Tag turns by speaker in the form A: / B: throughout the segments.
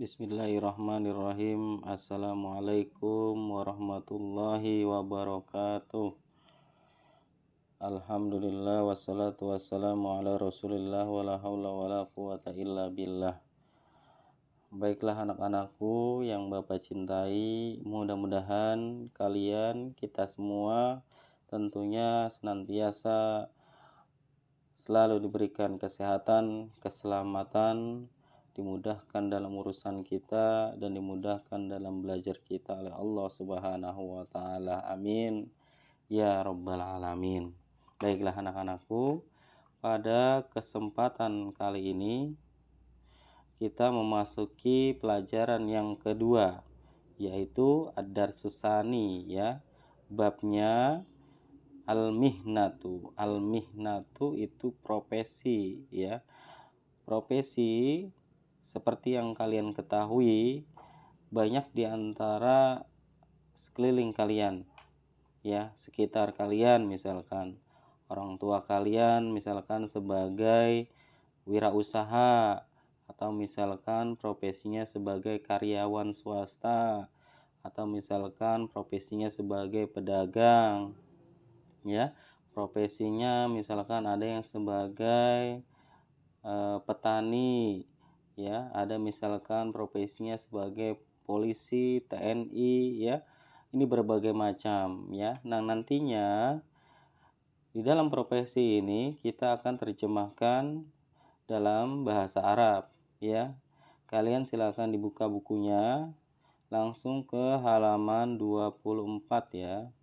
A: Bismillahirrahmanirrahim. Assalamualaikum warahmatullahi wabarakatuh. Alhamdulillah wassalatu wassalamu ala rasulillah wala hawla wala quwata illa billah. Baiklah anak-anakku yang Bapak cintai, mudah-mudahan kalian, kita semua tentunya senantiasa selalu diberikan kesehatan, keselamatan, dimudahkan dalam urusan kita dan dimudahkan dalam belajar kita oleh Allah Subhanahu wa taala. Amin ya rabbal alamin. Baiklah anak-anakku, pada kesempatan kali ini kita memasuki pelajaran yang kedua, yaitu ad-darsus tsani, ya. Babnya al-mihnatu. Al-mihnatu itu profesi, ya. Profesi seperti yang kalian ketahui, banyak di antara sekeliling kalian, ya, sekitar kalian, misalkan orang tua kalian misalkan sebagai wirausaha, atau misalkan profesinya sebagai karyawan swasta, atau misalkan profesinya sebagai pedagang, ya. Profesinya misalkan ada yang sebagai petani, ya, ada misalkan profesinya sebagai polisi, TNI, ya. Ini berbagai macam, ya. Nah, nantinya di dalam profesi ini kita akan terjemahkan dalam bahasa Arab, ya. Kalian silakan dibuka bukunya langsung ke halaman 24, ya.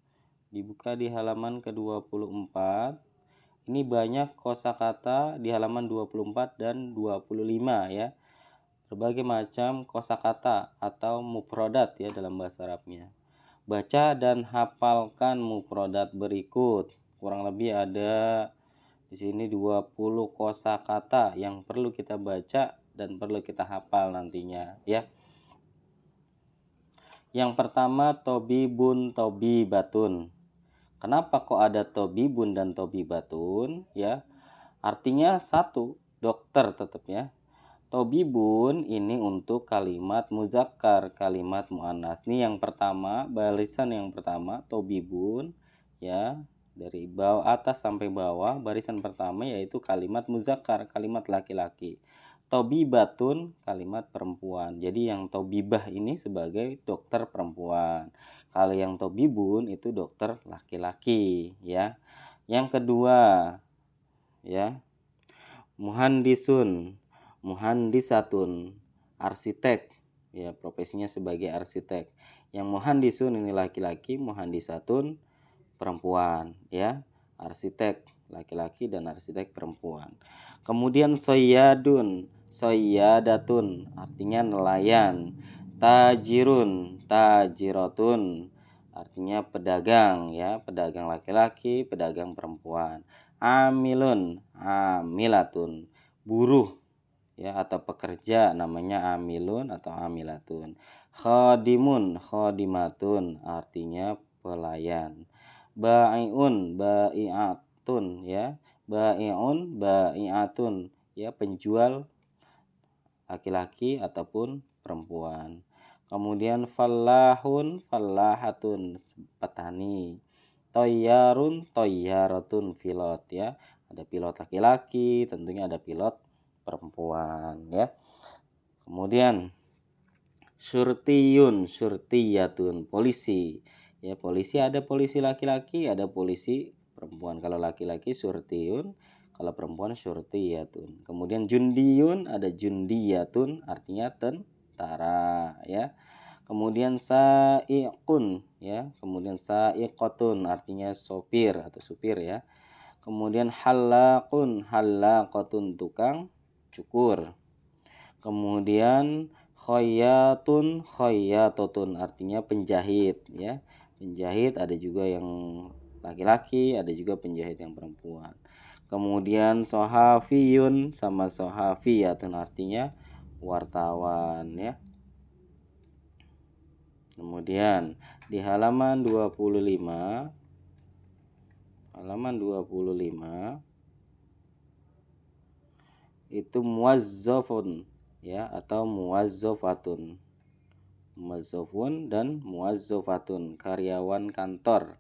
A: Dibuka di halaman ke-24. Ini banyak kosakata di halaman 24 dan 25, ya. Berbagai macam kosakata atau mufradat, ya, dalam bahasa Arabnya. Baca dan hafalkan mufradat berikut. Kurang lebih ada di sini 20 kosakata yang perlu kita baca dan perlu kita hafal nantinya, ya. Yang pertama, tobibun, tobibatun. Kenapa kok ada tobibun dan tobibatun, ya? Artinya satu, dokter tetap, ya. Tobibun ini untuk kalimat muzakkar, kalimat muannas. Ini yang pertama, barisan yang pertama, tobibun, ya. Dari bawah atas sampai bawah, barisan pertama yaitu kalimat muzakkar, kalimat laki-laki. Tobibatun, kalimat perempuan. Jadi yang tobibah ini sebagai dokter perempuan. Kalau yang tobibun itu dokter laki-laki, ya. Yang kedua, ya, muhandisun, muhandisatun, arsitek, ya, profesinya sebagai arsitek. Yang muhandisun ini laki-laki, muhandisatun perempuan, ya. Arsitek laki-laki dan arsitek perempuan. Kemudian soyadun, soyadatun, artinya nelayan. Tajirun, tajiratun, artinya pedagang, ya, pedagang laki-laki, pedagang perempuan. Amilun, amilatun, buruh, ya, atau pekerja namanya amilun atau amilatun. Khadimun, khadimatun, artinya pelayan. Bai'un, bai'atun, ya. Bai'un, bai'atun, ya, penjual laki-laki ataupun perempuan. Kemudian fallahun, fallahatun, petani. Toyarun, toyaratun, pilot, ya. Ada pilot laki-laki, tentunya ada pilot perempuan, ya. Kemudian syurtiyun, syurtiyatun, polisi. Ya, polisi ada polisi laki-laki, ada polisi perempuan. Kalau laki-laki syurtiyun, kalau perempuan syurtiyatun. Kemudian jundiyun, ada jundiyatun, artinya tentara, ya. Kemudian sa'iqun, ya. Kemudian sa'iqatun, artinya sopir atau supir, ya. Kemudian halaqun, halaqatun, tukang cukur. Kemudian khayyatun, khayyatatun, artinya penjahit, ya. Penjahit ada juga yang laki-laki, ada juga penjahit yang perempuan. Kemudian sohafiyun sama sohafiyatun, artinya wartawan, ya. Kemudian di halaman 25 itu muwazzafun, ya, atau muwazzafatun. Muwazzafun dan muwazzafatun, karyawan kantor,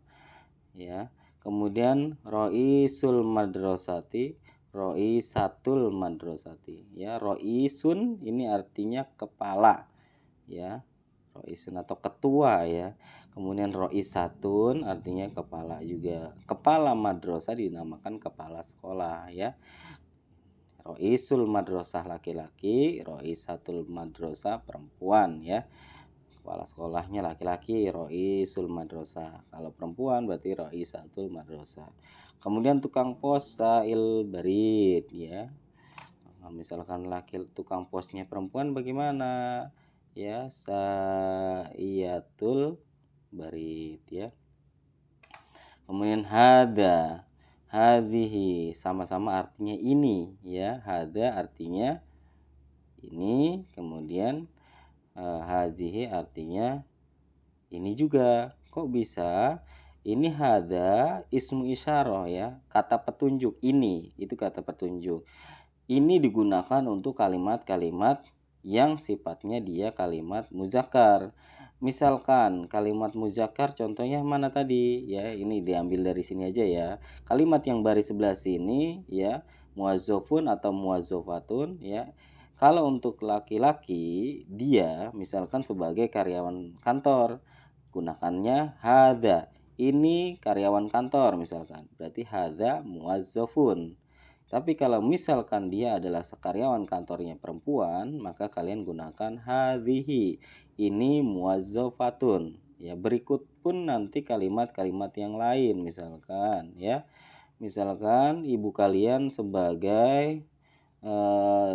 A: ya. Kemudian roisul madrasati, roisatul madrasati, ya. Roisun ini artinya kepala, ya. Roisun atau ketua, ya. Kemudian roisatun artinya kepala juga. Kepala madrasah dinamakan kepala sekolah, ya. Roisul madrasah laki-laki, roisatul madrasah perempuan, ya. Kepala sekolahnya laki-laki, roisul madrasah. Kalau perempuan berarti roisatul madrasah. Kemudian tukang pos sail barid, ya. Nah, misalkan tukang posnya perempuan bagaimana? Ya, saiyatul barid, ya. Kemudian hada, hadhihi, sama-sama artinya ini, ya. Hada artinya ini, kemudian hadhihi artinya ini juga. Kok bisa? Ini hada ismu isyarah, ya, kata petunjuk. Ini itu kata petunjuk. Ini digunakan untuk kalimat-kalimat yang sifatnya dia kalimat muzakkar. Misalkan kalimat muzakkar contohnya mana tadi, ya. Ini diambil dari sini aja, ya. Kalimat yang baris sebelah sini, ya, muwazzafun atau muwazzafatun, ya. Kalau untuk laki-laki, dia misalkan sebagai karyawan kantor, gunakannya hada. Ini karyawan kantor misalkan, berarti hada muwazzafun. Tapi kalau misalkan dia adalah sekaryawan kantornya perempuan, maka kalian gunakan hadhihi. Ini muwazzafatun. Ya, berikut pun nanti kalimat-kalimat yang lain misalkan, ya. Misalkan ibu kalian sebagai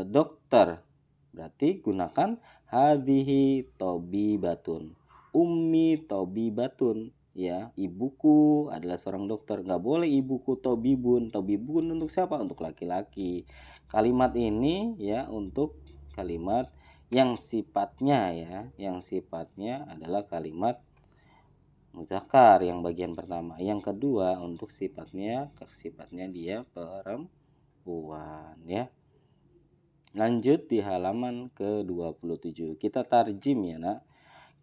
A: dokter, berarti gunakan hadhihi tobibatun, ummi tobibatun, ya. Ibuku adalah seorang dokter. Nggak boleh ibuku tobibun. Tobibun untuk siapa? Untuk laki-laki. Kalimat ini, ya, untuk kalimat yang sifatnya, ya, yang sifatnya adalah kalimat muzakkar yang bagian pertama. Yang kedua untuk sifatnya dia perempuan, ya. Lanjut di halaman ke-27. Kita tarjim, ya, Nak.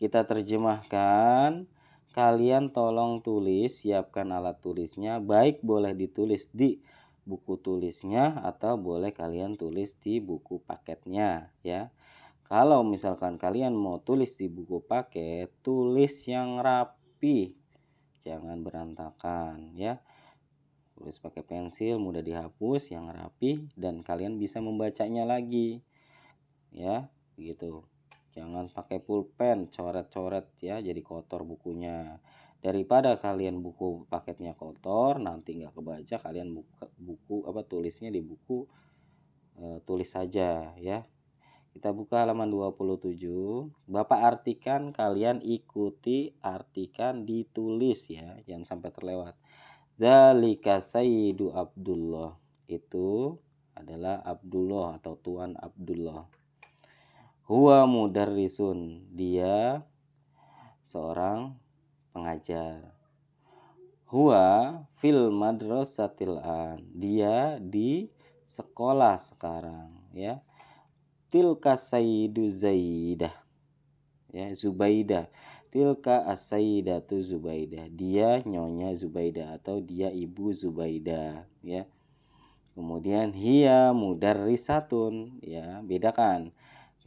A: Kita terjemahkan. Kalian tolong tulis, siapkan alat tulisnya. Baik boleh ditulis di buku tulisnya atau boleh kalian tulis di buku paketnya, ya. Kalau misalkan kalian mau tulis di buku paket, tulis yang rapi. Jangan berantakan, ya. Tulis pakai pensil, mudah dihapus, yang rapi, dan kalian bisa membacanya lagi, ya, begitu. Jangan pakai pulpen, coret-coret, ya, jadi kotor bukunya. Daripada kalian buku paketnya kotor, nanti nggak kebaca, kalian tulisnya di buku tulis saja, ya. Kita buka halaman 27. Bapak artikan, kalian ikuti, artikan, ditulis, ya, jangan sampai terlewat. Zalika Sayyidu Abdullah, itu adalah Abdullah atau Tuan Abdullah. Huwa mudarrisun, dia seorang pengajar. Huwa fil madrasatil an, dia di sekolah sekarang, ya. Tilka Sayyidu Zaidah, ya, Zubaidah. Tilka as-sayyidatu Zubaidah, dia nyonya Zubaidah atau dia ibu Zubaidah, ya. Kemudian hiya mudarrisatun, ya, bedakan.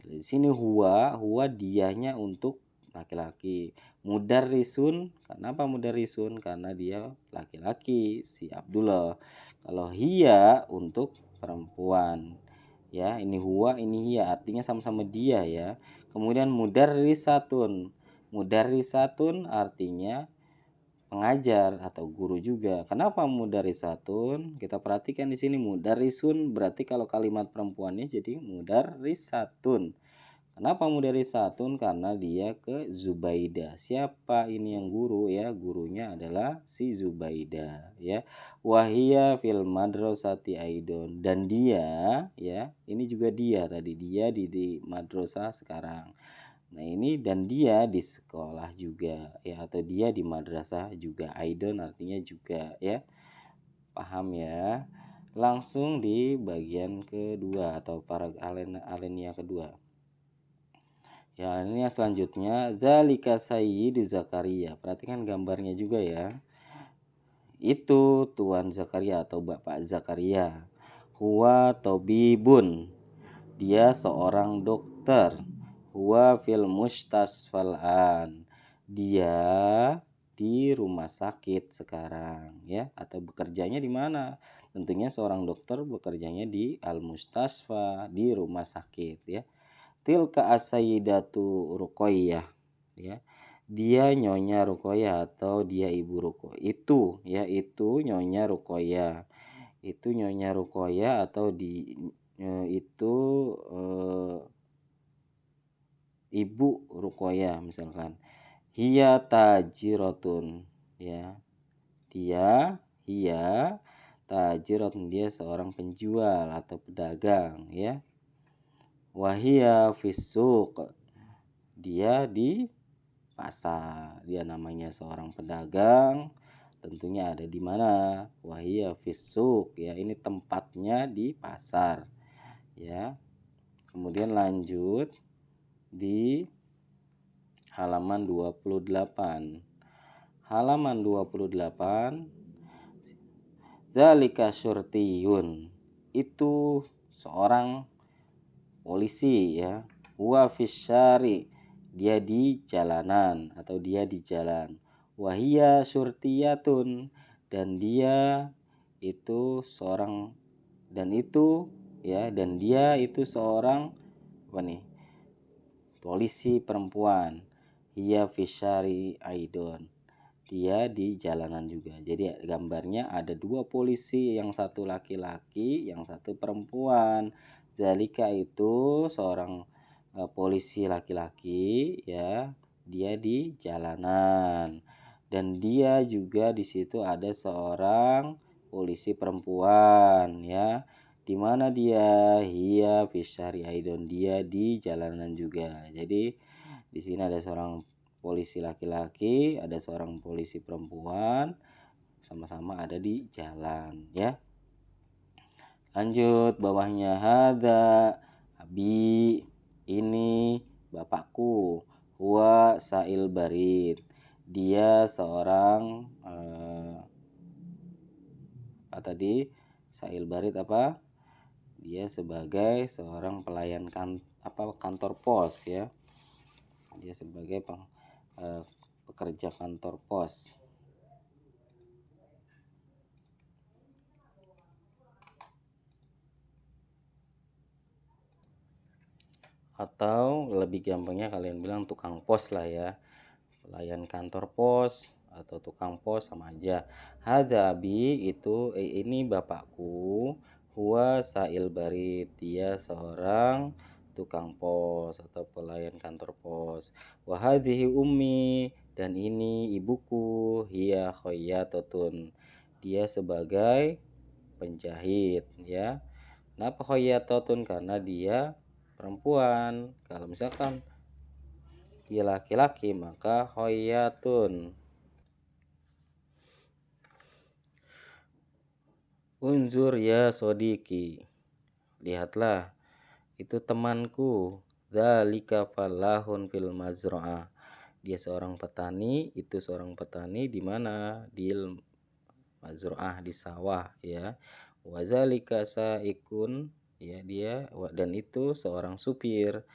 A: Di sini huwa dianya untuk laki-laki. Mudarrisun, kenapa mudarrisun? Karena dia laki-laki, si Abdullah. Kalau hiya untuk perempuan, ya. Ini huwa, ini hiya, artinya sama-sama dia, ya. Kemudian mudarrisatun. Mudarrisatun artinya pengajar atau guru juga. Kenapa mudarrisatun? Kita perhatikan di sini mudarrisun, berarti kalau kalimat perempuannya jadi mudarrisatun. Kenapa mudarrisatun? Karena dia ke Zubaidah. Siapa ini yang guru, ya? Gurunya adalah si Zubaidah, ya. Wahia fil madrasati aidon, dan dia, ya, ini juga dia tadi, dia di madrasah sekarang. Nah, ini dan dia di sekolah juga, ya, atau dia di madrasah juga. Aidon artinya juga, ya. Paham, ya? Langsung di bagian kedua atau para alinea kedua. Ya, ini yang selanjutnya zalika sayyidu Zakaria. Perhatikan gambarnya juga ya. Itu Tuan Zakaria atau Bapak Zakaria. Huwa tabibun. Dia seorang dokter. Huwa fil mustasfalan. Dia di rumah sakit sekarang ya, atau bekerjanya di mana? Tentunya seorang dokter bekerjanya di al-mustasfa, di rumah sakit ya. Tilka as-sayyidatu Ruqayyah ya. Dia Nyonya Ruqayyah atau dia Ibu Ruqayyah. Itu ya, itu Nyonya Ruqayyah. Itu Nyonya Ruqayyah atau itu Ibu Ruqayyah misalkan. Hiya tajiratun ya. Hiya tajiratun, dia seorang penjual atau pedagang ya. Wahia fisuk, dia di pasar. Dia namanya seorang pedagang, tentunya ada di mana? Wahia fisuk ya, ini tempatnya di pasar ya. Kemudian lanjut di halaman 28. Halaman 28, zalika syurtiyun, itu seorang polisi ya. Wa fisyari, dia di jalanan atau dia di jalan. Wahia syurtiyatun, dan dia itu seorang, dan itu ya, dan dia itu seorang apa nih? Polisi perempuan. Hiya fisyari aidon, dia di jalanan juga. Jadi gambarnya ada dua polisi, yang satu laki-laki, yang satu perempuan. Zalika itu seorang polisi laki-laki ya, dia di jalanan. Dan dia juga di situ ada seorang polisi perempuan ya. Di mana dia? Hiya fisyari aidon, dia di jalanan juga. Jadi di sini ada seorang polisi laki-laki, ada seorang polisi perempuan, sama-sama ada di jalan ya. Lanjut bawahnya, hada abi, ini bapakku. Huwa sa'il barid, dia seorang apa tadi? Sa'il barid apa? Dia sebagai seorang pelayan kantor pos ya. Dia sebagai pekerja kantor pos. Atau lebih gampangnya kalian bilang tukang pos lah ya. Pelayan kantor pos atau tukang pos sama aja. Hazabi itu ini bapakku. Huwa sa'il barid, dia seorang tukang pos atau pelayan kantor pos. Wahadhihi ummi, dan ini ibuku. Hiya khayyatatun, dia sebagai penjahit ya. Kenapa khayyatatun? Karena dia perempuan. Kalau misalkan dia laki-laki maka khayyatun. Unzur ya sodiki, lihatlah itu temanku. Dzalika falahun fil mazra'ah, dia seorang petani. Itu seorang petani di mana? Di mazra'ah, di sawah ya. Wazalika saikun ya, dia dan itu seorang supir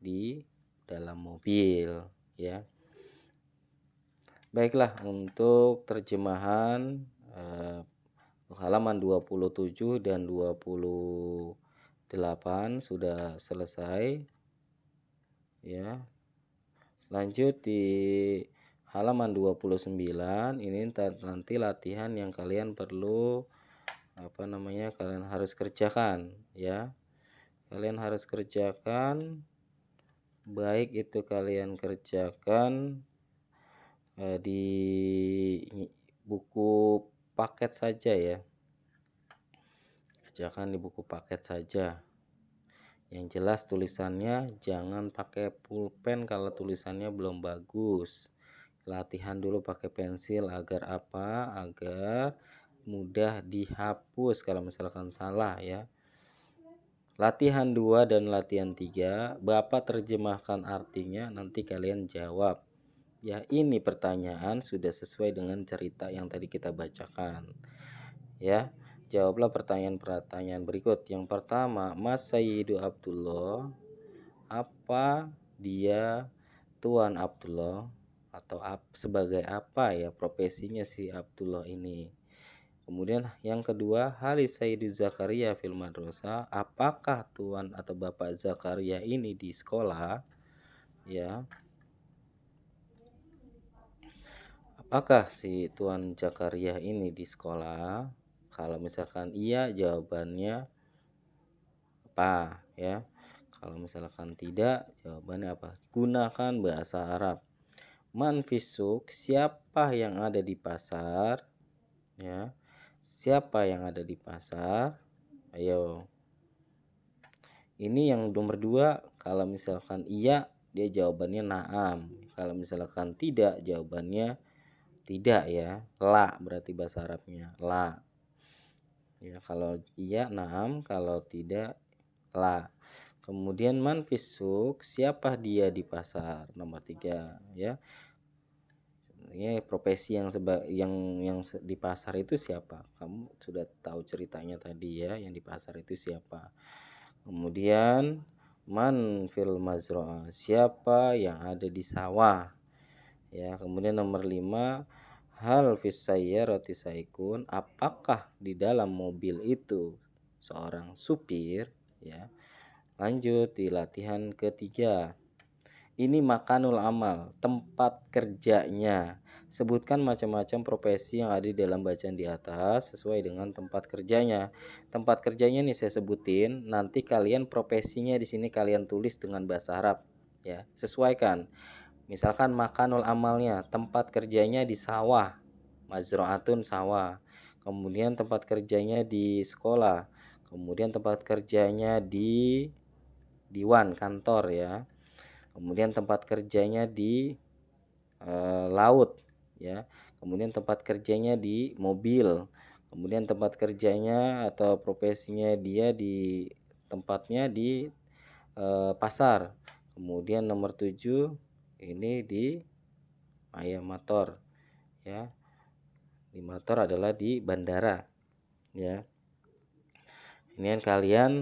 A: di dalam mobil ya. Baiklah, untuk terjemahan halaman 27 dan 28 sudah selesai ya. Lanjut di halaman 29, ini nanti latihan yang kalian perlu kalian harus kerjakan ya. Kalian harus kerjakan, baik itu kalian kerjakan di buku paket saja ya. Kerjakan di buku paket saja. Yang jelas tulisannya jangan pakai pulpen kalau tulisannya belum bagus. Latihan dulu pakai pensil agar apa? Agar mudah dihapus kalau misalkan salah ya. Latihan 2 dan latihan 3, Bapak terjemahkan artinya, nanti kalian jawab. Ya, ini pertanyaan sudah sesuai dengan cerita yang tadi kita bacakan. Ya, jawablah pertanyaan-pertanyaan berikut. Yang pertama, Mas Sayyidu Abdullah, apa dia Tuan Abdullah, atau sebagai apa ya profesinya si Abdullah ini? Kemudian yang kedua, Halis Sayyidu Zakaria fil madrasah, apakah Tuan atau Bapak Zakaria ini di sekolah? Ya. Apakah si Tuan Zakaria ini di sekolah? Kalau misalkan iya, jawabannya apa ya? Kalau misalkan tidak, jawabannya apa? Gunakan bahasa Arab. Man fisuk, siapa yang ada di pasar? Ya. Siapa yang ada di pasar? Ayo. Ini yang nomor 2, kalau misalkan iya, dia jawabannya na'am. Kalau misalkan tidak, jawabannya tidak ya. La berarti bahasa Arabnya, la. Ya, kalau iya na'am, kalau tidak la. Kemudian man fisuk, siapa dia di pasar? Nomor 3 ya. Ini profesi yang di pasar itu siapa? Kamu sudah tahu ceritanya tadi ya, yang di pasar itu siapa? Kemudian man fil mazra'ah, siapa yang ada di sawah? Ya, kemudian nomor 5, hal fis sayyarati saikun, apakah di dalam mobil itu seorang supir? Ya. Lanjut di latihan ketiga. Ini makanul amal, tempat kerjanya. Sebutkan macam-macam profesi yang ada di dalam bacaan di atas sesuai dengan tempat kerjanya. Tempat kerjanya nih saya sebutin, nanti kalian profesinya di sini kalian tulis dengan bahasa Arab ya. Sesuaikan. Misalkan makanul amalnya, tempat kerjanya di sawah. Mazra'atun sawah. Kemudian tempat kerjanya di sekolah. Kemudian tempat kerjanya di diwan kantor ya. Kemudian tempat kerjanya di laut ya. Kemudian tempat kerjanya di mobil. Kemudian tempat kerjanya atau profesinya dia di tempatnya di pasar. Kemudian nomor 7 ini di ayam motor ya. Di motor adalah di bandara ya. Ini kan kalian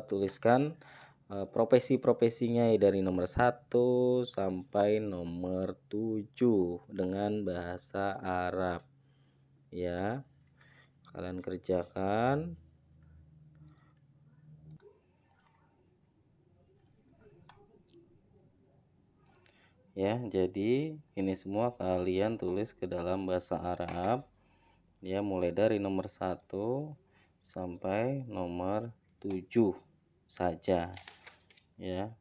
A: tuliskan profesi-profesinya dari nomor 1 sampai nomor 7 dengan bahasa Arab ya. Kalian kerjakan ya. Jadi ini semua kalian tulis ke dalam bahasa Arab ya, mulai dari nomor 1 sampai nomor 7 saja ya.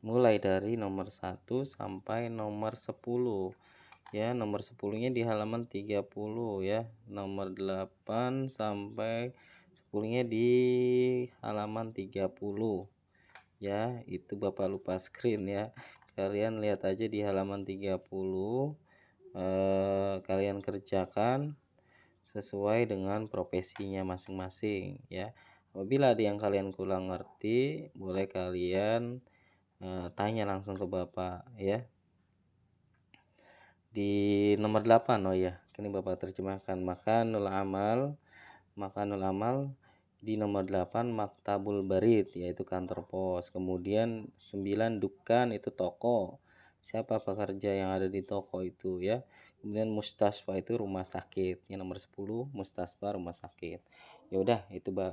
A: Mulai dari nomor 1 sampai nomor 10 ya. Nomor 10-nya di halaman 30 ya. Nomor 8 sampai 10-nya di halaman 30 ya. Itu Bapak lupa screen ya. Kalian lihat aja di halaman 30, kalian kerjakan sesuai dengan profesinya masing-masing ya. Apabila ada yang kalian kurang ngerti, boleh kalian tanya langsung ke Bapak ya. Di nomor 8, oh ya, ini Bapak terjemahkan makanul amal di nomor 8 maktabul barid, yaitu kantor pos. Kemudian 9 dukan, itu toko. Siapa pekerja yang ada di toko itu ya. Kemudian mustasfa itu rumah sakit. Yang nomor 10 mustasfa rumah sakit. Ya udah,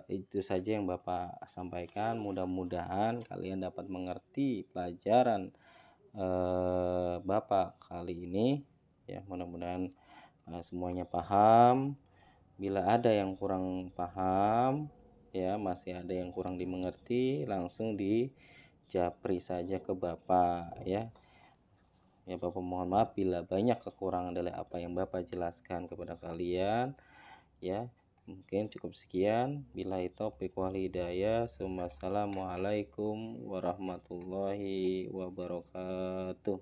A: itu saja yang Bapak sampaikan. Mudah-mudahan kalian dapat mengerti pelajaran Bapak kali ini ya. Mudah-mudahan semuanya paham. Bila ada yang kurang paham ya, masih ada yang kurang dimengerti, langsung di japri saja ke Bapak ya. Ya, Bapak mohon maaf bila banyak kekurangan dari apa yang Bapak jelaskan kepada kalian, ya. Mungkin cukup sekian. Billahi taufiq wal hidayah. Assalamualaikum warahmatullahi wabarakatuh.